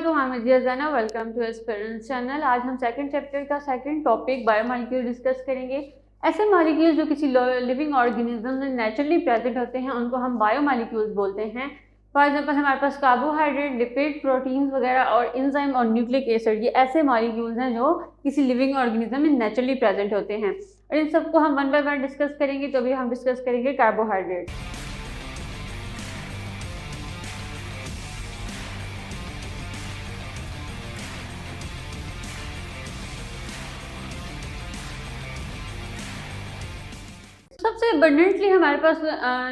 अस्सलामुअलैकुम, आई am Zia Zaina. Welcome to aspirants channel. आज हम सेकंड चैप्टर का सेकंड टॉपिक बायोमॉलिक्यूल डिस्कस करेंगे। ऐसे मॉलिक्यूल जो किसी लिविंग ऑर्गेनिज्म में नेचुरली प्रेजेंट होते हैं उनको हम बायोमॉलिक्यूल्स बोलते हैं। फॉर एग्जांपल हमारे पास कार्बोहाइड्रेट, लिपिड, प्रोटीन्स वगैरह और एंजाइम और न्यूक्लिक एसिड, ये ऐसे मॉलिक्यूल्स हैं जो किसी लिविंग ऑर्गेनिज्म में नेचुरली प्रेजेंट होते हैं और इन सबको हम वन बाय वन डिस्कस करेंगे। तो अभी हम डिस्कस करेंगे कार्बोहाइड्रेट। सबसे अबंडेंटली हमारे पास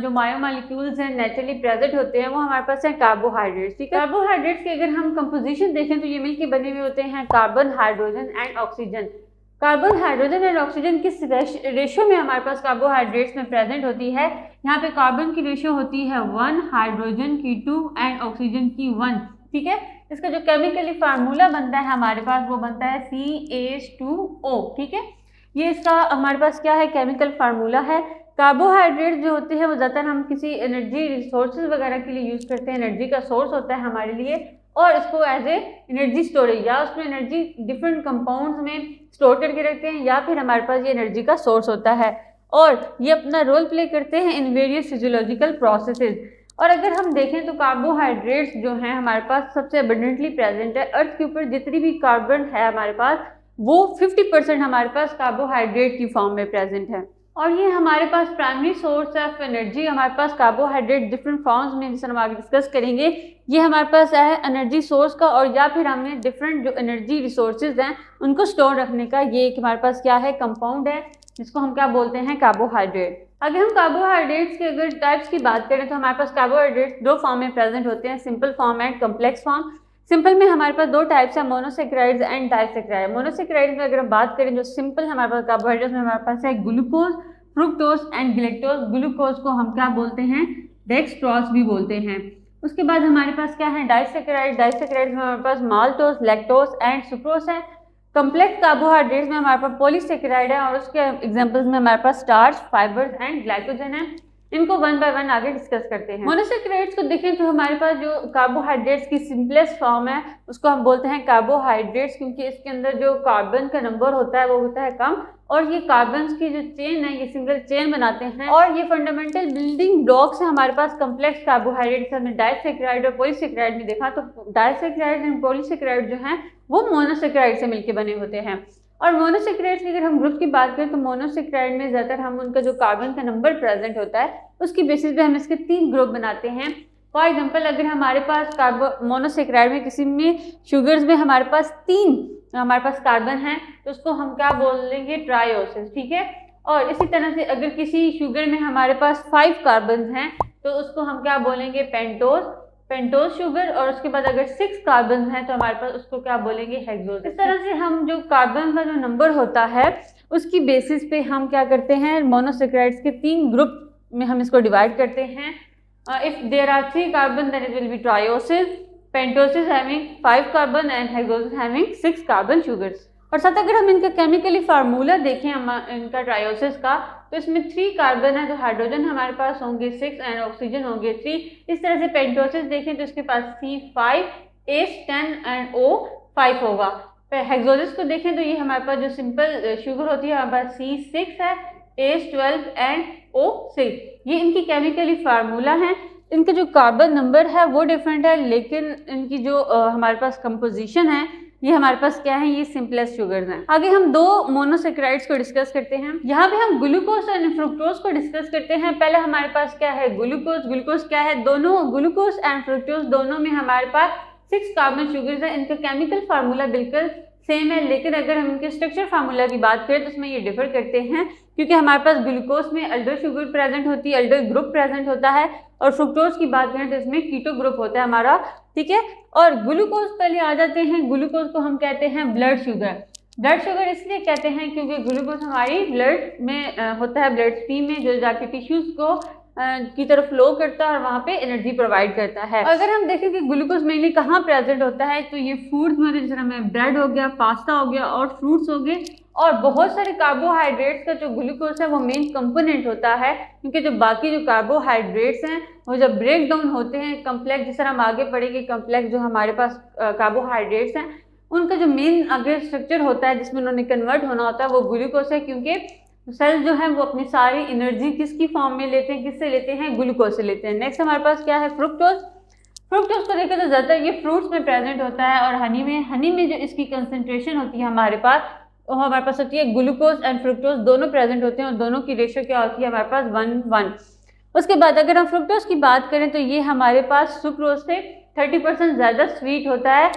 जो बायोमॉलिक्यूल्स हैं नेचुरली प्रेजेंट होते हैं वो हमारे पास हैं कार्बोहाइड्रेट्स। ठीक है, कार्बोहाइड्रेट्स की अगर हम कंपोजिशन देखें तो ये मिलकर बने हुए होते हैं carbon, hydrogen and oxygen. Carbon, hydrogen and oxygen किस रेशियो में हमारे पास कार्बोहाइड्रेट्स में प्रेजेंट होती है? यहाँ पे कार्बन की रेशियो होती है 1, हाइड्रोजन की 2 एंड ऑक्सीजन की 1। ठीक है, इसका जो केमिकली फार्मूला बनता है हमारे पास वो बनता है CH2O। ठीक है, ये इसका हमारे पास क्या है, केमिकल फार्मूला है। कार्बोहाइड्रेट जो होते हैं वो ज़्यादातर हम किसी एनर्जी रिसोर्सेज वगैरह के लिए यूज़ करते हैं, एनर्जी का सोर्स होता है हमारे लिए, और इसको एज ए एनर्जी स्टोरेज या उसमें एनर्जी डिफरेंट कंपाउंड्स में स्टोर करके रखते हैं, या फिर हमारे पास ये एनर्जी का सोर्स होता है और ये अपना रोल प्ले करते हैं इन वेरियस फिजियोलॉजिकल प्रोसेसेस। और अगर हम देखें तो कार्बोहाइड्रेट्स जो हैं हमारे पास सबसे अबंडेंटली प्रेजेंट है। अर्थ के ऊपर जितनी भी कार्बन है हमारे पास वो 50% हमारे पास कार्बोहाइड्रेट की फॉर्म में प्रेजेंट है। और ये हमारे पास प्राइमरी सोर्स ऑफ एनर्जी हमारे पास कार्बोहाइड्रेट डिफरेंट फॉर्म्स में, जिसे हम आगे डिस्कस करेंगे, ये हमारे पास है एनर्जी सोर्स का, और या फिर हमने डिफरेंट जो एनर्जी रिसोर्सेज हैं उनको स्टोर रखने का ये एक हमारे पास क्या है, कंपाउंड है, जिसको हम क्या बोलते हैं, कार्बोहाइड्रेट। अगर हम कार्बोहाइड्रेट्स के अगर टाइप्स की बात करें तो हमारे पास कार्बोहाइड्रेट्स दो फॉर्म में प्रेजेंट होते हैं, simple form and complex form. Simple में हमारे पास दो टाइप्स है, मोनोसेक्राइड्स एंड डाइसेक्राइड। मोनोसेक्राइड्स में अगर हम बात करें जो सिंपल हमारे पास कार्बोहाइड्रेट्स में हमारे पास है glucose, fructose and galactose. Glucose को हम क्या बोलते हैं, डेक्सट्रोज भी बोलते हैं। उसके बाद हमारे पास क्या है, डाइसेक्राइड। डाइसेक्राइड में हमारे पास माल्टोज, लैक्टोज एंड सुक्रोज है। कम्प्लेक्स कार्बोहाइड्रेट्स में हमारे पास पॉलीसेक्राइड है और उसके एग्जांपल्स में हमारे पास स्टार्च, फाइबर्स एंड ग्लाइकोजन है। इनको वन बाय वन आगे डिस्कस करते हैं। मोनोसेक्राइड्स को देखें तो हमारे पास जो कार्बोहाइड्रेट्स की सिंपलेस्ट फॉर्म है उसको हम बोलते हैं कार्बोहाइड्रेट्स, क्योंकि इसके अंदर जो कार्बन का नंबर होता है वो होता है कम, और ये कार्बन की जो चेन है ये सिंगल चेन बनाते हैं, और ये फंडामेंटल बिल्डिंग ब्लॉक्स है हमारे पास कम्प्लेक्स कार्बोहाइड्रेट्स। हमने डाइसेक्राइड और पॉलीसेक्राइड में देखा, तो डाइसेक्राइड एंड पॉलीसेक्राइड जो है वो मोनोसेक्राइड से मिलकर बने होते हैं। और मोनोसेक्राइड्स की अगर हम ग्रुप की बात करें तो मोनोसेक्राइड में ज़्यादातर हम उनका जो कार्बन का नंबर प्रेजेंट होता है उसकी बेसिस पे हम इसके 3 ग्रुप बनाते हैं। फॉर एग्जांपल अगर हमारे पास मोनोसेक्राइड में किसी में शुगर्स में हमारे पास 3 कार्बन है तो उसको हम क्या बोलेंगे, ट्रायोसिस। ठीक है, और इसी तरह से अगर किसी शुगर में हमारे पास 5 कार्बन हैं तो उसको हम क्या बोलेंगे, पेंटोज शुगर। और उसके बाद अगर 6 कार्बन है तो हमारे पास उसको क्या बोलेंगे, हेक्सोज। इस तरह से हम जो कार्बन का जो नंबर होता है उसकी बेसिस पे हम क्या करते हैं, मोनोसेक्राइड्स के 3 ग्रुप में हम इसको डिवाइड करते हैं। If there are 3 carbon then it will be trioses, pentoses having 5 carbon and hexoses having 6 carbon sugars. और साथ अगर हम इनका केमिकली फार्मूला देखें इनका ट्रायोसिस का, तो इसमें 3 कार्बन है तो हाइड्रोजन हमारे पास होंगे 6 एंड ऑक्सीजन होंगे 3। इस तरह से पेंटोसिस देखें तो इसके पास C5, H10 एंड O5 होगा। हेक्सोसिस को देखें तो ये हमारे पास जो सिंपल शुगर होती है हमारे पास C6 है, H12 एंड O6। ये इनकी केमिकली फार्मूला है। इनका जो कार्बन नंबर है वो डिफरेंट है, लेकिन इनकी जो हमारे पास कंपोजिशन है ये हमारे पास क्या है, ये सिंपलेस्ट शुगर्स हैं। आगे हम 2 मोनोसेक्राइड्स को डिस्कस करते हैं। यहाँ पे हम ग्लूकोज और फ्रुक्टोज को डिस्कस करते हैं। पहले हमारे पास क्या है, ग्लूकोज क्या है, दोनों ग्लूकोज एंड फ्रुक्टोज दोनों में हमारे पास 6 कार्बन शुगर्स हैं। इनका केमिकल फार्मूला बिल्कुल सेम है, लेकिन अगर हम इनके स्ट्रक्चर फार्मूला की बात करें तो उसमें ये डिफर करते हैं, क्योंकि हमारे पास ग्लूकोज में अल्डर शुगर प्रेजेंट होती है, अल्डर ग्रुप प्रेजेंट होता है, और फ्रुक्टोज की बात करें तो इसमें कीटो ग्रुप होता है हमारा। ठीक है, और ग्लूकोज पहले आ जाते हैं। ग्लूकोज को हम कहते हैं ब्लड शुगर इसलिए कहते हैं क्योंकि ग्लूकोज हमारी ब्लड में होता है, ब्लड स्ट्रीम में जो जाके टिश्यूज को की तरफ फ्लो करता है और वहाँ पे एनर्जी प्रोवाइड करता है। अगर हम देखें कि ग्लूकोज मेनली कहाँ प्रेजेंट होता है, तो ये फूड्स में जिस तरह में ब्रेड हो गया, पास्ता हो गया और फ्रूट्स हो गए, और बहुत सारे कार्बोहाइड्रेट्स का जो ग्लूकोज है वो मेन कंपोनेंट होता है, क्योंकि जो बाकी जो कार्बोहाइड्रेट्स हैं वो जब ब्रेक डाउन होते हैं कम्प्लेक्स, जिस तरह हम आगे पढ़ेंगे कम्प्लेक्स जो हमारे पास कार्बोहाइड्रेट्स हैं उनका जो मेन अगर स्ट्रक्चर होता है जिसमें उन्होंने कन्वर्ट होना होता है वो ग्लूकोज है, क्योंकि सेल्स जो है वो अपनी सारी एनर्जी किसकी फॉर्म में लेते हैं, किससे लेते हैं, ग्लूकोज से लेते हैं। नेक्स्ट हमारे पास क्या है, फ्रुक्टोज। फ्रुक्टोज को देखें तो ज़्यादातर ये फ्रूट्स में प्रेजेंट होता है, और हनी में जो इसकी कंसंट्रेशन होती है हमारे पास, वो हमारे पास होती है ग्लूकोज एंड फ्रुक्टोज दोनों प्रेजेंट होते हैं, और दोनों की रेशियो क्या होती है हमारे पास 1:1। उसके बाद अगर हम फ्रुक्टोज की बात करें तो ये हमारे पास सुक्रोज से 30% ज़्यादा स्वीट होता है,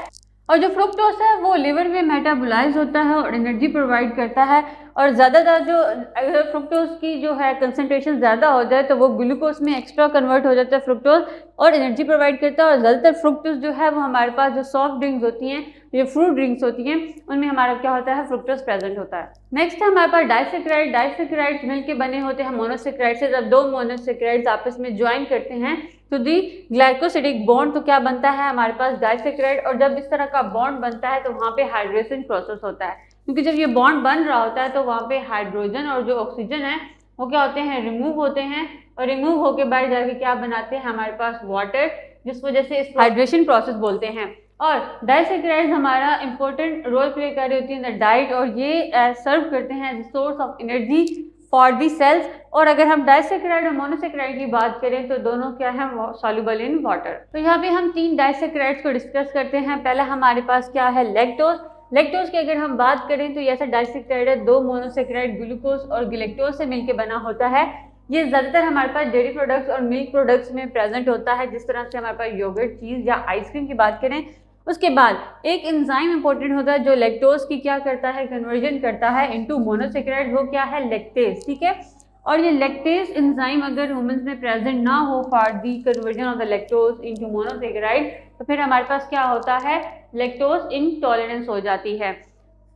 और जो फ्रुक्टोज है वो लिवर में मेटाबोलाइज होता है और एनर्जी प्रोवाइड करता है। और ज़्यादातर जो अगर फ्रुक्टोज की जो है कंसंट्रेशन ज़्यादा हो जाए तो वो ग्लूकोज में एक्स्ट्रा कन्वर्ट हो जाता है फ्रुक्टोज, और एनर्जी प्रोवाइड करता है। और ज़्यादातर फ्रुक्टोज जो है वो हमारे पास जो सॉफ्ट ड्रिंक्स होती हैं, जो फ्रूट ड्रिंक्स होती हैं, उनमें हमारा क्या होता है, फ्रुक्टोज प्रेजेंट होता है। नेक्स्ट है हमारे पास डाइसेक्राइड। डाइसेक्राइड्स मिलकर बने होते हैं मोनोसेक्राइड से। जब दो मोनोसेक्राइड्स आपस में ज्वाइन करते हैं तो दी ग्लाइकोसिडिक बॉन्ड, तो क्या बनता है हमारे पास डाइसेक्राइड। और जब इस तरह का बॉन्ड बनता है तो वहाँ पे हाइड्रेशन प्रोसेस होता है, क्योंकि जब ये बॉन्ड बन रहा होता है तो वहाँ पे हाइड्रोजन और जो ऑक्सीजन है वो क्या होते हैं, रिमूव होते हैं, और रिमूव होके बाहर जाके क्या बनाते हैं हमारे पास वाटर, जिस वजह से इस हाइड्रेशन प्रोसेस बोलते हैं। और डाइसेक्राइड्स हमारा इंपॉर्टेंट रोल प्ले कर रही होती है इन द डाइट, और ये सर्व करते हैं as source of energy for the cells. और अगर हम डाइसेक्राइड और मोनोसेक्राइड की बात करें तो दोनों क्या है, सॉल्युबल इन वाटर। तो यहाँ पे हम 3 डाइसेक्राइड्स को डिस्कस करते हैं। पहला हमारे पास क्या है, लैक्टोज। लैक्टोज की अगर हम बात करें तो ये ऐसा डाइसेक्राइड है, 2 मोनोसेक्राइड ग्लूकोज और गिलेक्टोज से मिलकर बना होता है। ये ज़्यादातर हमारे पास डेयरी प्रोडक्ट्स और मिल्क प्रोडक्ट्स में प्रेजेंट होता है, जिस तरह से हमारे पास योगर्ट, चीज़ या आइसक्रीम की बात करें। उसके बाद एक एंजाइम इंपॉर्टेंट होता है जो लैक्टोज की क्या करता है, कन्वर्जन करता है इनटू मोनोसेक्राइड, वो क्या है, लैक्टेज। ठीक है, और ये लैक्टेज एंजाइम अगर ह्यूमंस में प्रेजेंट ना हो for the conversion of the lactose into monosaccharide, तो फिर हमारे पास क्या होता है, लैक्टोज इंटॉलरेंस हो जाती है।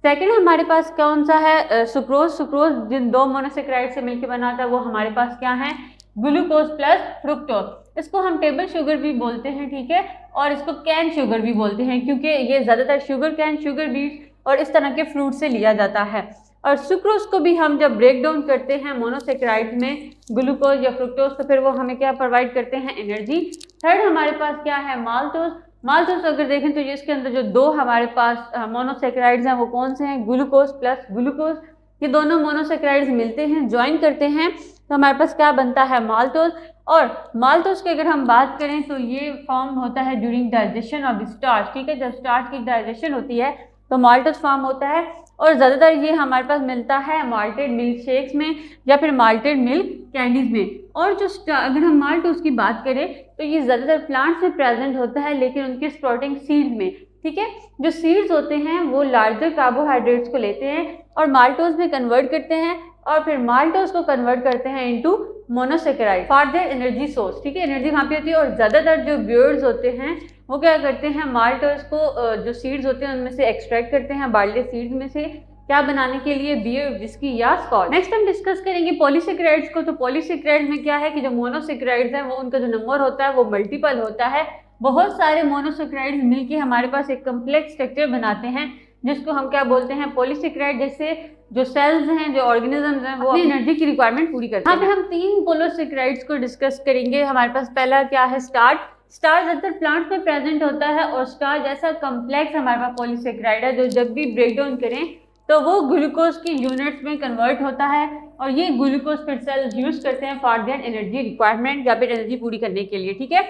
सेकेंड हमारे पास कौन सा है, सुक्रोज। सुक्रोज जिन 2 मोनोसेक्राइड से मिलकर बना था वो हमारे पास क्या है, ग्लूकोज प्लस फ्रुक्टोज। इसको हम टेबल शुगर भी बोलते हैं, ठीक है, और इसको कैन शुगर भी बोलते हैं, क्योंकि ये ज़्यादातर शुगर कैन, शुगर बीट और इस तरह के फ्रूट से लिया जाता है। और सुक्रोज को भी हम जब ब्रेक डाउन करते हैं मोनोसेक्राइड में ग्लूकोज या फ्रुक्टोज, तो फिर वो हमें क्या प्रोवाइड करते हैं, एनर्जी। थर्ड हमारे पास क्या है, माल्टोज। माल्टोज अगर देखें तो इसके अंदर जो 2 हमारे पास मोनोसेक्राइड्स हैं वो कौन से हैं, ग्लूकोज प्लस ग्लूकोज। ये दोनों मोनोसेक्राइड्स मिलते हैं, ज्वाइन करते हैं, तो हमारे पास क्या बनता है, माल्टोज। और माल्टोज की अगर हम बात करें तो ये फॉर्म होता है ड्यूरिंग डाइजेशन ऑफ स्टार्च। ठीक है, जब स्टार्च की डाइजेशन होती है तो माल्टोज फॉर्म होता है, और ज़्यादातर ये हमारे पास मिलता है माल्टेड मिल्क शेक्स में या फिर माल्टेड मिल्क कैंडीज़ में। और जो अगर हम माल्टोज की बात करें तो ये ज़्यादातर प्लांट्स में प्रेजेंट होता है, लेकिन उनके स्प्राउटिंग सीड्स में। ठीक है, जो सीड्स होते हैं वो लार्जर कार्बोहाइड्रेट्स को लेते हैं और माल्टोज में कन्वर्ट करते हैं, और फिर माल्टोज को कन्वर्ट करते हैं into monosaccharide for their energy source. ठीक है, एनर्जी वहाँ पे होती है। और ज़्यादातर जो ब्यूअर्स होते हैं वो क्या करते हैं, माल्टोज को जो सीड्स होते हैं उनमें से एक्सट्रैक्ट करते हैं, बार्ले सीड्स में से, क्या बनाने के लिए, बियर, विस्की या स्कॉच। नेक्स्ट हम डिस्कस करेंगे पॉलीसेक्राइड्स को। तो पॉलीसेक्राइड्स में क्या है कि जो मोनोसेक्राइड्स हैं वो उनका जो नंबर होता है वो मल्टीपल होता है। बहुत सारे मोनोसेक्राइड्स मिलके हमारे पास एक कम्प्लेक्स स्ट्रक्चर बनाते हैं, जिसको हम क्या बोलते हैं, पॉलीसेक्राइड। जैसे जो सेल्स हैं, जो ऑर्गेनिजम्स हैं, वो अपनी एनर्जी की रिक्वायरमेंट पूरी करते हैं। यहाँ पे हम 3 पॉलीसेक्राइड्स को डिस्कस करेंगे। हमारे पास पहला क्या है, स्टार्च। स्टार्च ज़्यादातर प्लांट्स में प्रेजेंट होता है, और स्टार्च ऐसा कम्प्लेक्स हमारे पास पॉलीसेक्राइड है जो जब भी ब्रेक डाउन करें तो वो ग्लूकोज की यूनिट्स में कन्वर्ट होता है, और ये ग्लूकोज फिर सेल्स यूज़ करते हैं फॉर देयर एनर्जी रिक्वायरमेंट या फिर एनर्जी पूरी करने के लिए। ठीक है,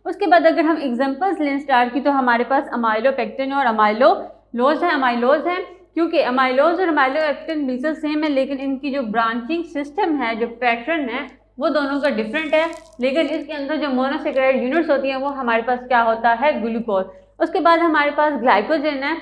उसके बाद अगर हम एग्जांपल्स लें स्टार्च की, तो हमारे पास अमाइलोपेक्टिन और अमाइलोलोज है। अमाइलोज है क्योंकि अमाइलोज और अमाइलोपेक्टिन बिल्कुल सेम है, लेकिन इनकी जो ब्रांचिंग सिस्टम है, जो पैटर्न है, वो दोनों का डिफरेंट है। लेकिन इसके अंदर जो मोनोसेक्राइड यूनिट्स होती हैं वो हमारे पास क्या होता है, ग्लूकोज। उसके बाद हमारे पास ग्लाइकोजन है।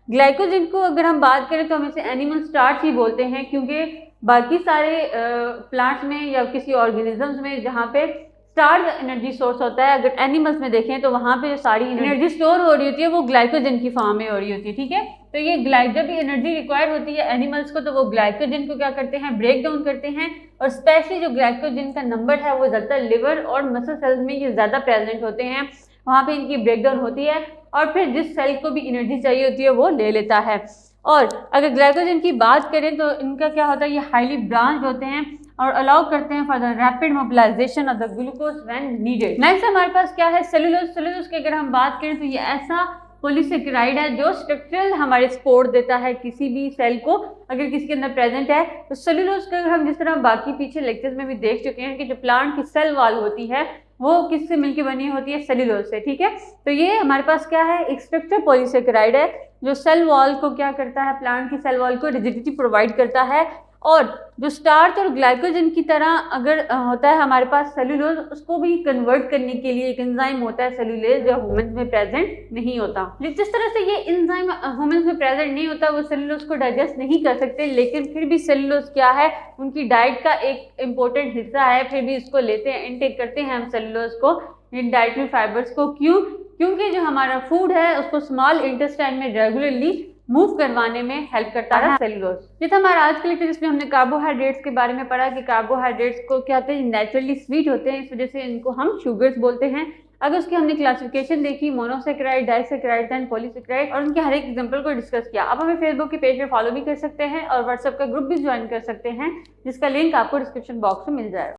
ग्लाइकोजन को अगर हम बात करें तो हम इसे एनिमल स्टार्च ही बोलते हैं, क्योंकि बाकी सारे प्लांट्स में या किसी ऑर्गेनिजम्स में जहाँ पे स्टार्च एनर्जी सोर्स होता है, अगर एनिमल्स में देखें तो वहाँ पे जो सारी एनर्जी स्टोर हो रही होती है वो ग्लाइकोजन की फॉर्म में हो रही होती है। ठीक है, तो ये जब भी एनर्जी रिक्वायर्ड होती है एनिमल्स को, तो वो ग्लाइकोजन को क्या करते हैं, ब्रेक डाउन करते हैं। और स्पेशली जो ग्लाइकोजन का नंबर है वो ज़्यादातर लिवर और मसल सेल्स में ये ज़्यादा प्रेजेंट होते हैं, वहाँ पे इनकी ब्रेक डाउन होती है और फिर जिस सेल को भी एनर्जी चाहिए होती है वो ले लेता है। और अगर ग्लाइकोजन की बात करें तो इनका क्या होता है, ये हाईली ब्रांच होते हैं और अलाउ करते हैं for the rapid mobilisation of the glucose when needed. Next हमारे पास क्या है, सेलुलोज। सेलुलोज की अगर हम बात करें तो ये ऐसा पॉलीसेकेराइड है जो स्ट्रक्चरल हमारे सपोर्ट देता है किसी भी सेल को, अगर किसी के अंदर प्रेजेंट है। तो सेलुलोज का हम जिस तरह बाकी पीछे लेक्चर्स में भी देख चुके हैं कि जो प्लांट की सेल वॉल होती है वो किससे मिलकर बनी होती है, सेलुलोज से, ठीक है। तो ये हमारे पास क्या है, एक स्ट्रक्चर पॉलीसेकेराइड है जो सेल वॉल को क्या करता है, प्लांट की सेल वॉल को रिजिडिटी प्रोवाइड करता है। और जो स्टार्च और ग्लाइकोजन की तरह अगर होता है हमारे पास सेलुलोज, उसको भी कन्वर्ट करने के लिए एक एंजाइम होता है सेलुलेज, जो ह्यूमंस में प्रेजेंट नहीं होता। जिस तरह से ये एंजाइम ह्यूमंस में प्रेजेंट नहीं होता, वो सेलुलोज को डाइजेस्ट नहीं कर सकते, लेकिन फिर भी सेलुलोज क्या है, उनकी डाइट का एक इम्पोर्टेंट हिस्सा है, फिर भी इसको लेते हैं, इनटेक करते हैं हम सेलुलोज को, इन डाइटरी फाइबर्स को। क्यों? क्योंकि जो हमारा फूड है उसको स्मॉल इंटेस्टाइन में रेगुलरली मूव करवाने में हेल्प करता है सेलुलोज। ये था हमारा आज के लेक्चर, जिसमें हमने कार्बोहाइड्रेट्स के बारे में पढ़ा कि कार्बोहाइड्रेट्स को क्या होते हैं, नेचुरली स्वीट होते हैं, इस वजह से इनको हम शुगर्स बोलते हैं। अगर उसकी हमने क्लासिफिकेशन देखी, मोनोसेक्राइड, डाइसेक्राइड एंड पॉलीसेक्राइड, और उनके हर एक एग्जांपल को डिस्कस किया। अब हमें फेसबुक के पेज पे फॉलो भी कर सकते हैं और व्हाट्सएप का ग्रुप भी ज्वाइन कर सकते हैं, जिसका लिंक आपको डिस्क्रिप्शन बॉक्स में मिल जाएगा।